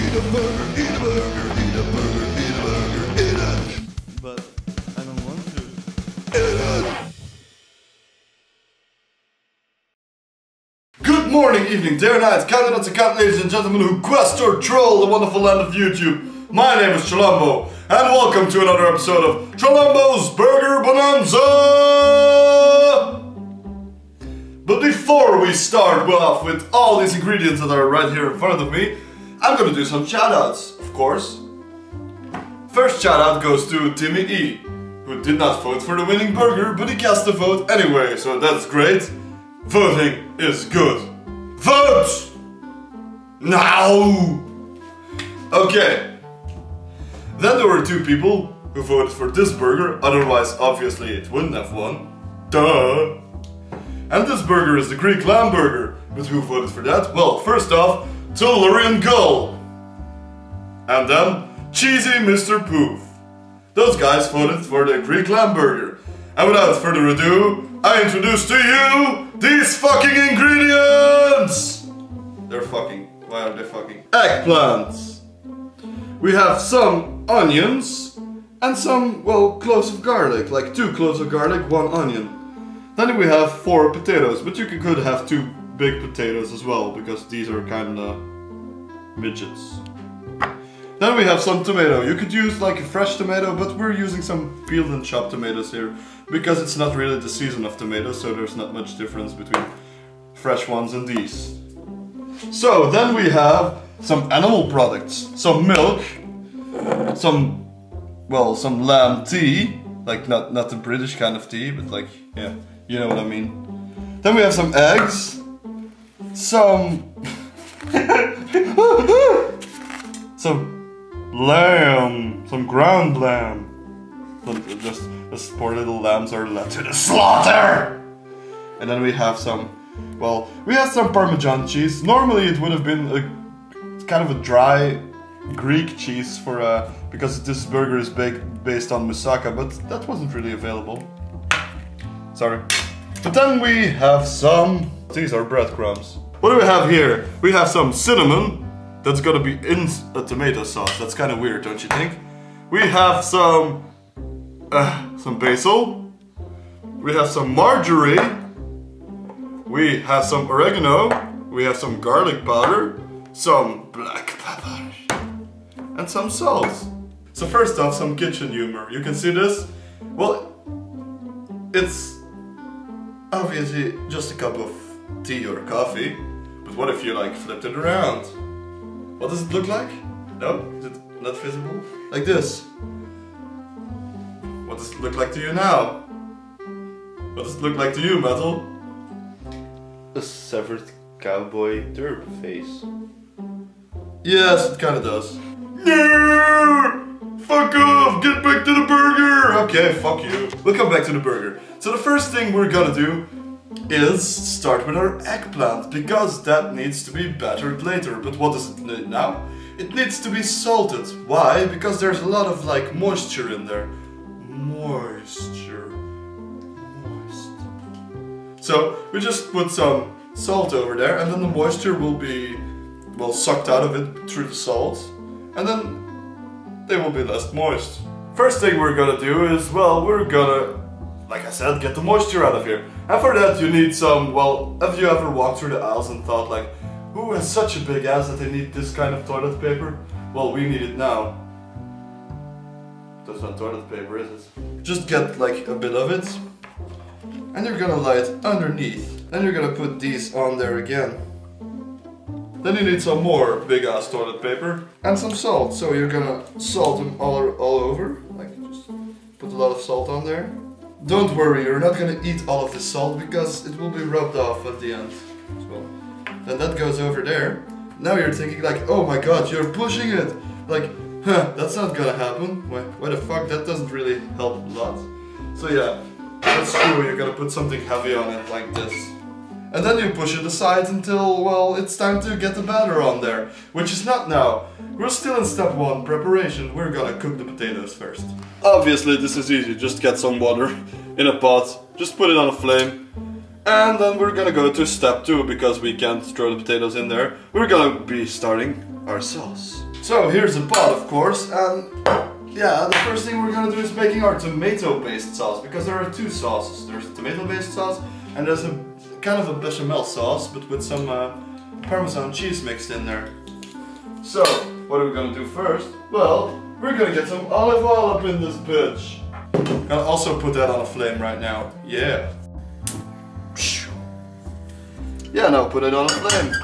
eat a burger, eat a burger, eat a burger, eat a burger, eat it. But I don't want to. Eat it. Good morning, evening, day or night, count it count, ladies and gentlemen who quest or troll the wonderful land of YouTube. My name is Trollumbo, and welcome to another episode of Trollumbo's Burger Bonanza! But before we start off with all these ingredients that are right here in front of me, I'm gonna do some shoutouts, of course. First shoutout goes to Timmy E, who did not vote for the winning burger, but he cast a vote anyway, so that's great. Voting is good. Vote! Now! Okay. Then there were two people who voted for this burger, otherwise obviously it wouldn't have won. Duh! And this burger is the Greek lamb burger. But who voted for that? Well, first off, Tellurian Gull. And then, Cheesy Mr. Poof. Those guys voted for the Greek lamb burger. And without further ado, I introduce to you these fucking ingredients! They're fucking. Why are they fucking? Eggplants. We have some onions and some, well, cloves of garlic. Like 2 cloves of garlic, 1 onion. Then we have 4 potatoes, but you could have 2 big potatoes as well, because these are kinda midgets. Then we have some tomato. You could use like a fresh tomato, but we're using some peeled and chopped tomatoes here, because it's not really the season of tomatoes, so there's not much difference between fresh ones and these. So then we have some animal products, some milk, some lamb tea, like not the British kind of tea, but like, yeah, you know what I mean. Then we have some eggs, some lamb, some ground lamb. Just poor little lambs are led to the slaughter. And then we have some, well, we have some Parmesan cheese. Normally it would have been a kind of a dry Greek cheese for because this burger is based on moussaka, but that wasn't really available. Sorry. But then we have some, these are breadcrumbs. What do we have here? We have some cinnamon that's gonna be in a tomato sauce. That's kind of weird, don't you think? We have some basil. We have some marjorie. We have some oregano. We have some garlic powder, some black pepper, and some salt. So first off, some kitchen humor. You can see this. Well, it's obviously just a cup of tea or coffee, but what if you like flipped it around? What does it look like? No? Is it not visible? Like this. What does it look like to you now? What does it look like to you, Metal? A severed cowboy derp face. Yes, it kinda does. No! Fuck off! Get back to the burger! Okay, fuck you. We'll come back to the burger. So the first thing we're gonna do is start with our eggplant, because that needs to be battered later. But what does it need now? It needs to be salted. Why? Because there's a lot of like moisture in there. Moisture. Moist. So we just put some salt over there, and then the moisture will be, well, sucked out of it through the salt, and then they will be less moist. First thing we're gonna do is, well, we're gonna, like I said, get the moisture out of here. And for that you need some, well, have you ever walked through the aisles and thought like, who has such a big ass that they need this kind of toilet paper? Well, we need it now. That's not toilet paper, is it? Just get like a bit of it, and you're gonna lay it underneath. Then you're gonna put these on there again. Then you need some more big ass toilet paper and some salt. So you're gonna salt them all over, like just put a lot of salt on there. Don't worry, you're not gonna eat all of the salt because it will be rubbed off at the end as well. Then that goes over there. Now you're thinking like, oh my god, you're pushing it. Like, huh, that's not gonna happen. Why the fuck, that doesn't really help a lot. So yeah, that's true, you're gonna put something heavy on it like this. And then you push it aside until, well, it's time to get the batter on there. Which is not now. We're still in step 1, preparation. We're gonna cook the potatoes first. Obviously this is easy, just get some water in a pot, just put it on a flame. And then we're gonna go to step 2, because we can't throw the potatoes in there. We're gonna be starting our sauce. So here's a pot, of course, and yeah, the first thing we're gonna do is making our tomato-based sauce, because there are two sauces. There's a tomato-based sauce, and there's a kind of a bechamel sauce, but with some Parmesan cheese mixed in there. So, what are we gonna do first? Well, we're gonna get some olive oil up in this bitch. Gonna also put that on a flame right now. Yeah. Yeah, now put it on a flame.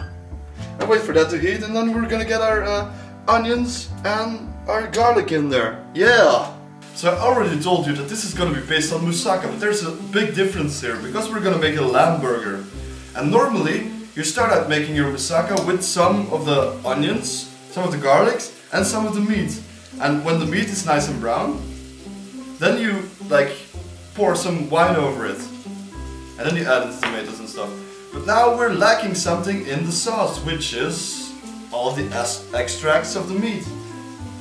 And wait for that to heat, and then we're gonna get our onions and our garlic in there. Yeah! So I already told you that this is gonna be based on moussaka, but there's a big difference here, because we're gonna make a lamb burger. And normally, you start out making your moussaka with some of the onions, some of the garlics, and some of the meat. And when the meat is nice and brown, then you like pour some wine over it. And then you add in the tomatoes and stuff. But now we're lacking something in the sauce, which is all of the extracts of the meat.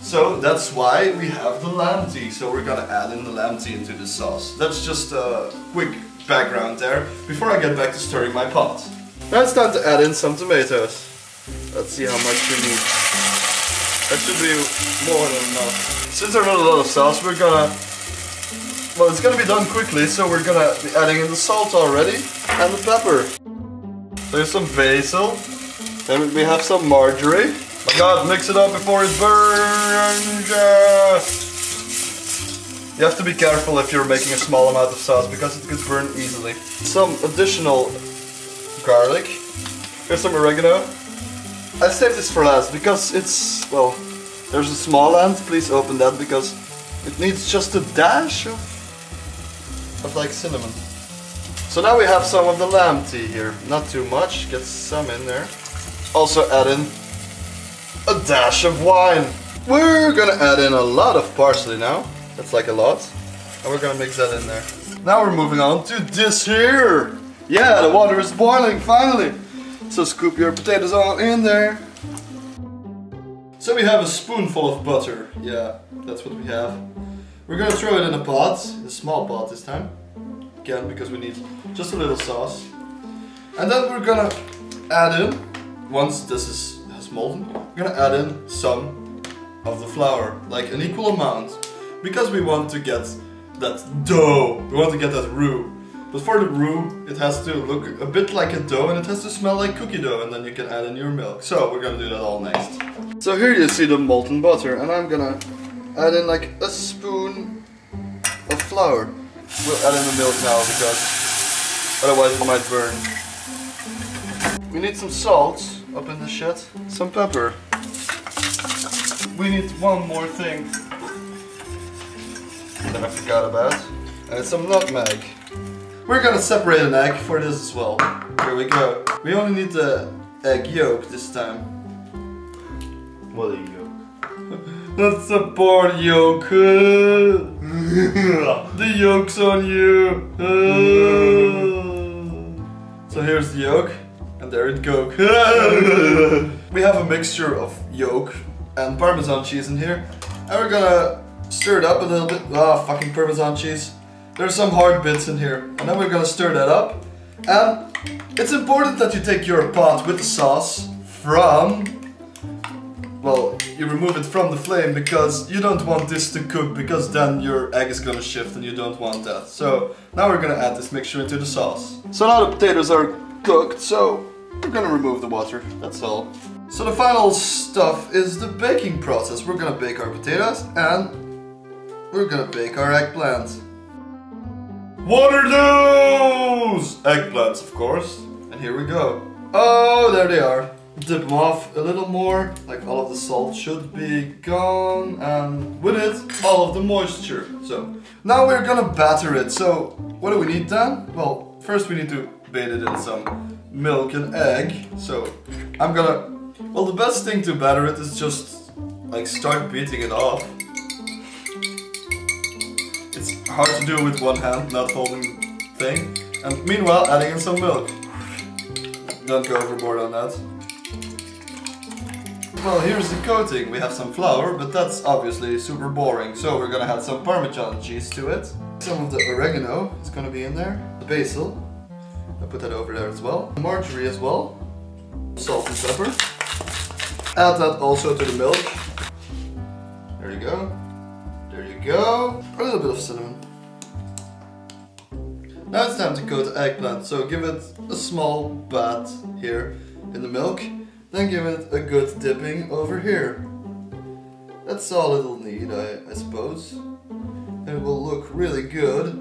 So that's why we have the lamb tea. So we're gonna add in the lamb tea into the sauce. That's just a quick background there, before I get back to stirring my pot. Now it's time to add in some tomatoes. Let's see how much we need. That should be more than enough. Since there's not a lot of sauce, we're gonna... Well, it's gonna be done quickly, so we're gonna be adding in the salt already, and the pepper. There's some basil. Then we have some marjorie. My god, mix it up before it burns! You have to be careful if you're making a small amount of sauce, because it could burn easily. Some additional garlic. Here's some oregano. I saved this for last because it's, well, there's a small end. Please open that, because it needs just a dash of like cinnamon. So now we have some of the lamb tea here. Not too much, get some in there. Also add in a dash of wine. We're gonna add in a lot of parsley now. That's like a lot. And we're gonna mix that in there. Now we're moving on to this here. Yeah, the water is boiling finally. So scoop your potatoes all in there. So we have a spoonful of butter. Yeah, that's what we have. We're gonna throw it in a pot, a small pot this time. Again, because we need just a little sauce. And then we're gonna add in, once this has molten, we're gonna add in some of the flour, like an equal amount. Because we want to get that dough, we want to get that roux. But for the roux, it has to look a bit like a dough, and it has to smell like cookie dough, and then you can add in your milk. So we're gonna do that all next. So here you see the molten butter, and I'm gonna add in like a spoon of flour. We'll add in the milk now, because otherwise it might burn. We need some salt up in the shit, some pepper. We need one more thing that I forgot about, and it's some nutmeg. We're gonna separate an egg for this as well. Here we go. We only need the egg yolk this time. What a yolk. That's a poor yolk. The yolk's on you. So here's the yolk, and there it goes. We have a mixture of yolk and Parmesan cheese in here, and we're gonna stir it up a little bit. Ah, fucking Parmesan cheese. There's some hard bits in here, and then we're gonna stir that up. And it's important that you take your pot with the sauce from, well, you remove it from the flame, because you don't want this to cook, because then your egg is gonna shift and you don't want that. So now we're gonna add this mixture into the sauce. So now the potatoes are cooked, so we're gonna remove the water, that's all. So the final stuff is the baking process. We're gonna bake our potatoes, and we're gonna bake our eggplant. What are those? Eggplants, of course. And here we go. Oh, there they are. Dip them off a little more, like all of the salt should be gone, and with it, all of the moisture. So now we're gonna batter it. So what do we need then? Well, first we need to bathe it in some milk and egg. So I'm gonna, well, the best thing to batter it is just like start beating it off. It's hard to do with one hand, not holding thing. And meanwhile, adding in some milk. Don't go overboard on that. Well, here's the coating. We have some flour, but that's obviously super boring. So we're gonna add some Parmesan cheese to it. Some of the oregano is gonna be in there. The basil. I'll put that over there as well. Marjorie as well. Salt and pepper. Add that also to the milk. There you go. There you go. A little bit of cinnamon. Now it's time to coat the eggplant, so give it a small bath here in the milk, then give it a good dipping over here. That's all it'll need, I suppose. And it will look really good.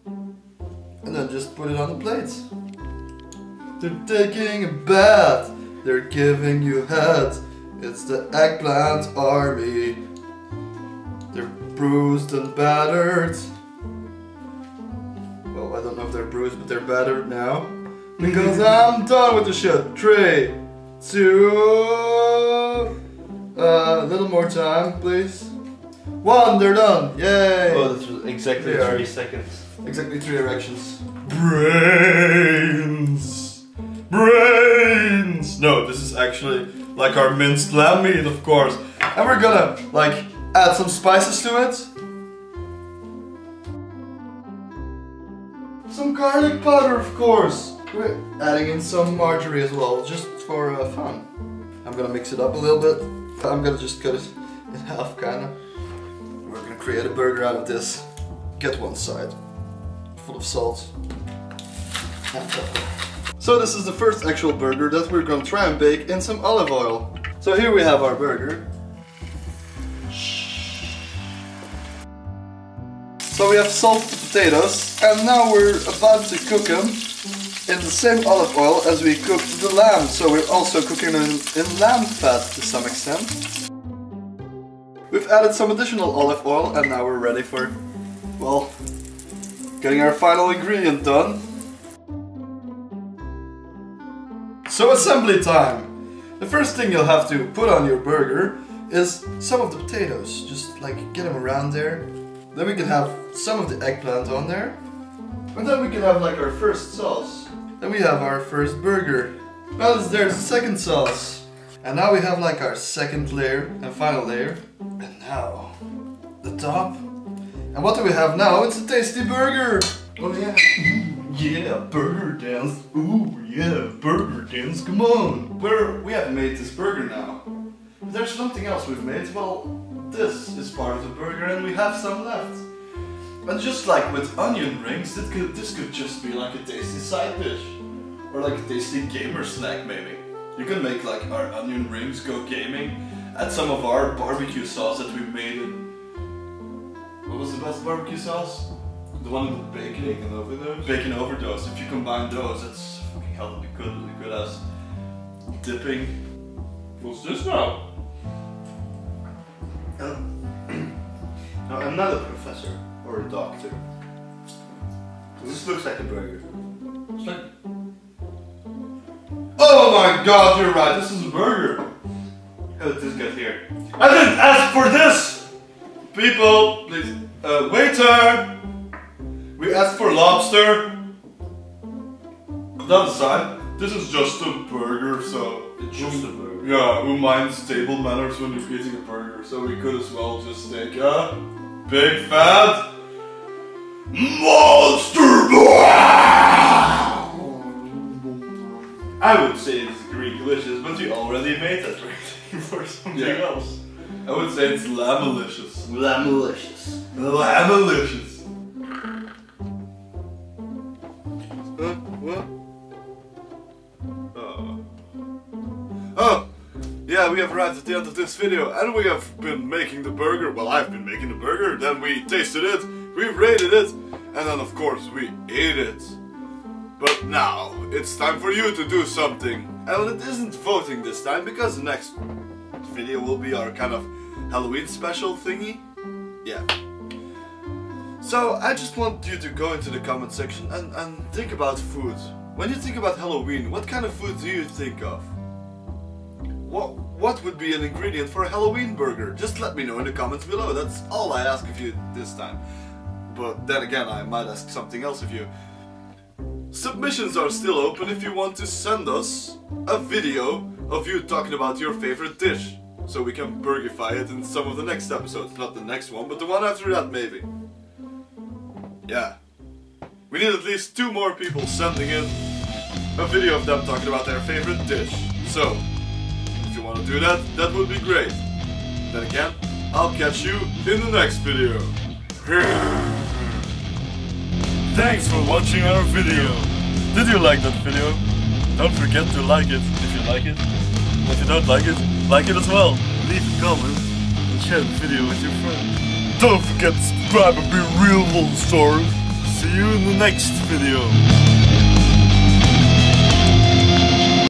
And then just put it on the plate. They're taking a bath, they're giving you head. It's the eggplant army. They're bruised and battered. Well, I don't know if they're bruised, but they're battered now. Because I'm done with the shit. 3, 2... a little more time, please. 1, they're done. Yay! Oh, that was exactly 3 seconds. Exactly 3 erections. Brains! Brains! No, this is actually like our minced lamb meat, of course. And we're gonna, like, add some spices to it. Some garlic powder, of course. We're adding in some margarine as well, just for fun. I'm gonna mix it up a little bit. I'm gonna just cut it in half, kinda. We're gonna create a burger out of this. Get one side, full of salt and pepper. So this is the first actual burger that we're gonna try and bake in some olive oil. So here we have our burger. So we have salted the potatoes, and now we're about to cook them in the same olive oil as we cooked the lamb. So we're also cooking them in lamb fat to some extent. We've added some additional olive oil, and now we're ready for, well, getting our final ingredient done. So assembly time! The first thing you'll have to put on your burger is some of the potatoes. Just like get them around there. Then we can have some of the eggplant on there. And then we can have like our first sauce. Then we have our first burger. Now there's the second sauce. And now we have like our second layer and final layer. And now, the top. And what do we have now? It's a tasty burger! Oh yeah. Yeah, burger dance. Ooh, yeah, burger dance, come on. We have made this burger now. There's something else we've made. Well, this is part of the burger and we have some left. And just like with onion rings, this could just be like a tasty side dish. Or like a tasty gamer snack maybe. You can make like our onion rings go gaming. Add some of our barbecue sauce that we made in... What was the best barbecue sauce? The one with the bacon. Bacon overdose? Bacon overdose. If you combine those, it's fucking hell good as dipping. What's this now? No, I'm not a professor or a doctor. This looks like a burger. It's like... Oh my god, you're right, this is a burger. How did this get here? I didn't ask for this! People, please. Waiter! We asked for lobster. That aside, this is just a burger, so... It's just a burger. Yeah, who minds table manners when you're eating a burger? So we could as well just take a big fat monster. I would say it's Greek delicious, but you already made that rating for something else. I would say it's lamb-alicious. Lamb-alicious. Lamb-alicious. What? Oh, yeah, we have arrived at the end of this video, and we have been making the burger. Well, I've been making the burger, then we tasted it, we rated it, and then of course we ate it. But now, it's time for you to do something. And it isn't voting this time, because the next video will be our kind of Halloween special thingy. Yeah. So, I just want you to go into the comment section and think about food. When you think about Halloween, what kind of food do you think of? What would be an ingredient for a Halloween burger? Just let me know in the comments below. That's all I ask of you this time. But then again, I might ask something else of you. Submissions are still open if you want to send us a video of you talking about your favorite dish. So we can burgerify it in some of the next episodes. Not the next one, but the one after that maybe. Yeah. We need at least 2 more people sending in a video of them talking about their favorite dish. So, if you want want to do that, that would be great. Then again, I'll catch you in the next video. Thanks for watching our video. Did you like that video? Don't forget to like it if you like it. If you don't like it as well. Leave a comment and share the video with your friends. Don't forget to subscribe and be real Lolzosaurus. See you in the next video.